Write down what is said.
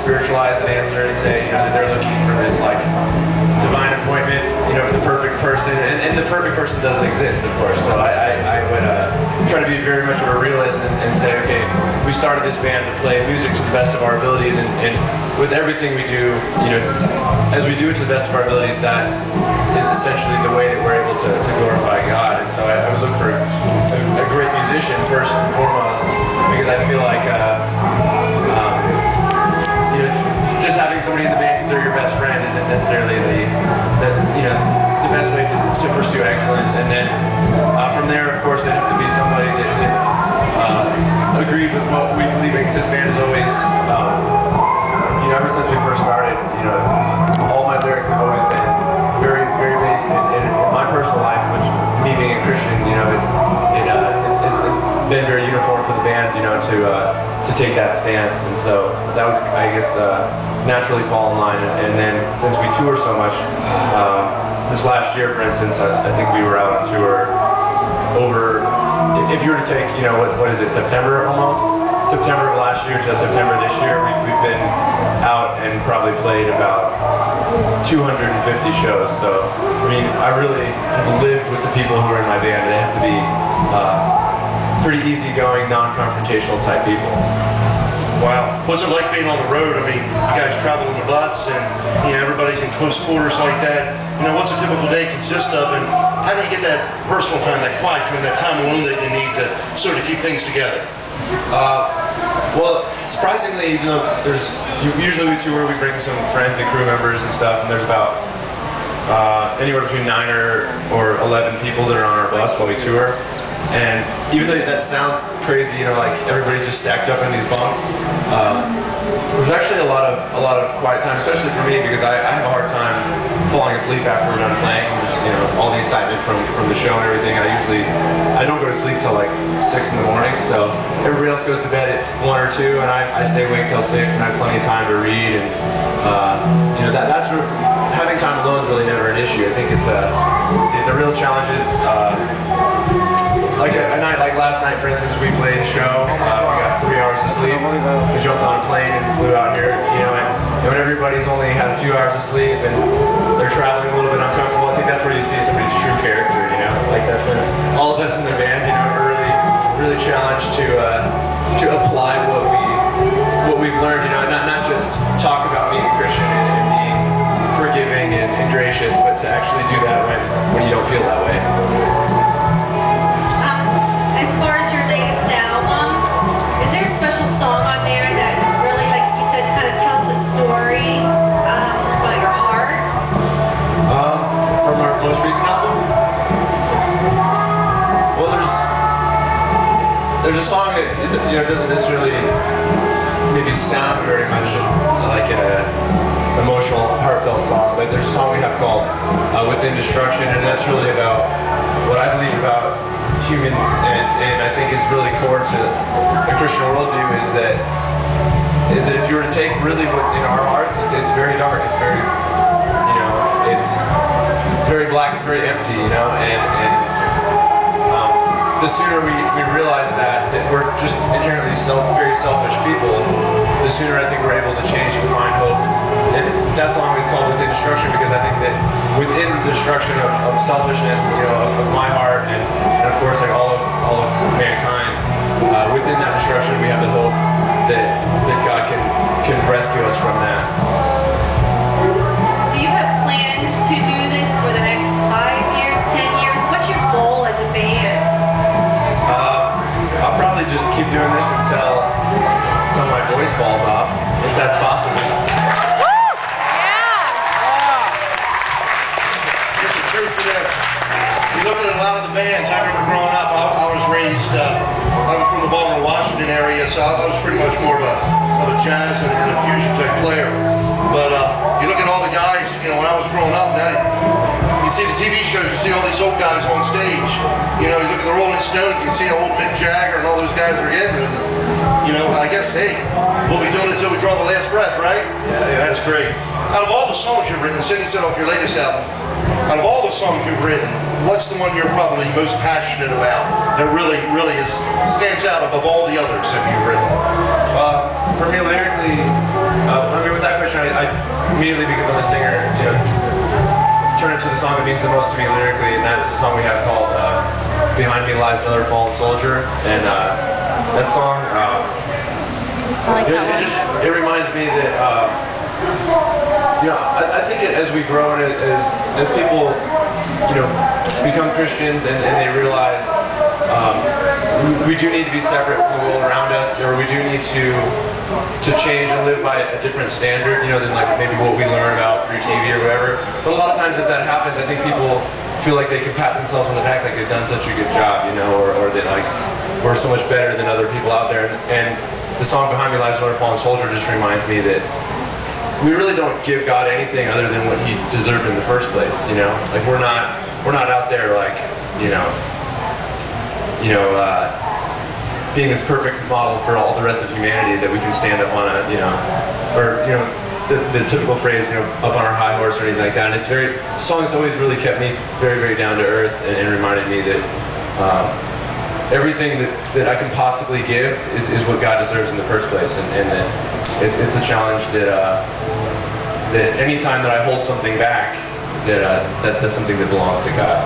spiritualize an answer and say, that they're looking for this like divine appointment, for the perfect person, and the perfect person doesn't exist, of course. So I would try to be very much of a realist and say, okay, we started this band to play music to the best of our abilities, and with everything we do, as we do it to the best of our abilities, that is essentially the way that we're able to glorify God. And so I would look for a great musician first and foremost, because I feel like just having somebody in the band because they're your best friend isn't necessarily the best way to pursue excellence. And then from there, of course, it'd have to be somebody that agreed with what we believe in. Because this band has always, ever since we first started, all my lyrics have always been very, very based in my personal life, which me being a Christian, it's been very uniform for the band, to take that stance. And so that would, I guess, naturally fall in line. And then since we tour so much, this last year, for instance, I think we were out on tour over, if you were to take, what is it, September almost? September of last year to September this year, we've been out and probably played about 250 shows. So, I mean, I really have lived with the people who are in my band. They have to be pretty easygoing, non-confrontational type people. Wow. What's it like being on the road? I mean, you guys travel on the bus and, everybody's in close quarters like that. What's a typical day consist of, and how do you get that personal time, that quiet time, that time alone that you need to sort of keep things together? Well, surprisingly, even though usually we tour, we bring some friends and crew members and stuff, and there's about anywhere between 9 or 11 people that are on our bus while we tour. And even though that sounds crazy, like everybody's just stacked up in these bunks, there's actually a lot of quiet time, especially for me, because I have a hard time falling asleep after we're done playing. Just all the excitement from the show and everything. I don't go to sleep till like 6 in the morning, so everybody else goes to bed at 1 or 2, and I stay awake till 6, and I have plenty of time to read. And that's having time alone is really never an issue. I think it's the real challenge is. Like a night like last night, for instance, we played a show. We got 3 hours of sleep. We jumped on a plane and flew out here. And when everybody's only had a few hours of sleep and they're traveling a little bit uncomfortable, I think that's where you see somebody's true character. Like that's when all of us in the band, are really challenged to apply what we've learned. Not just talk about being a Christian and being forgiving and gracious, but to actually do that when you don't feel that way. As far as your latest album, is there a special song on there that really, like you said, kind of tells a story about your heart? From our most recent album? Well, there's a song that doesn't necessarily maybe sound very much like an emotional, heartfelt song, but there's a song we have called Within Destruction, and that's really about what I believe about humans, and I think is really core to the Christian worldview is that if you were to take really what's in our hearts, it's very dark, it's very it's very black, it's very empty, and the sooner we realize that we're just inherently very selfish people, the sooner I think we're able to change and find hope. And that song is called Within Destruction because I think that within the destruction of selfishness, of my heart, and of course like all of mankind, within that destruction we have the hope that God can rescue us from that. Do you have plans to do this for the next 5 years, 10 years? What's your goal as a band? I'll probably just keep doing this until my voice falls off, if that's possible. You look at a lot of the bands, I remember growing up, I was raised, I'm from the Baltimore, Washington area, so I was pretty much more of a jazz and a fusion type player. But you look at all the guys, when I was growing up, now you see the TV shows, you see all these old guys on stage. You look at the Rolling Stones, you see old Mick Jagger and all those guys are getting it. I guess, hey, we'll be doing it until we draw the last breath, right? Yeah. That's great. Out of all the songs you've written, Cindy said off your latest album, out of all the songs you've written, what's the one you're probably most passionate about that really stands out above all the others that you've written? For me, lyrically, I mean, with that question, I immediately, because I'm a singer, you know, turn it to the song that means the most to me lyrically, and that's the song we have called "Behind Me Lies Another Fallen Soldier," and that song, it reminds me that, you know, I think as we grow and as people, you know, become Christians and they realize we do need to be separate from the world around us, or we do need to change and live by a different standard, you know, than like maybe what we learn about through TV or whatever. But a lot of times as that happens, I think people feel like they can pat themselves on the back like they've done such a good job, you know, or that like we're so much better than other people out there. And the song "Behind Me Lies Another Fallen Soldier" just reminds me that we really don't give God anything other than what He deserved in the first place, you know. Like we're not out there like, you know, being this perfect model for all the rest of humanity that we can stand up on a, you know, or, you know, the typical phrase, you know, up on our high horse or anything like that. And it's very, songs always really kept me very, very down to earth and reminded me that everything that I can possibly give is what God deserves in the first place. And that it's a challenge that anytime that I hold something back, that's something that belongs to God.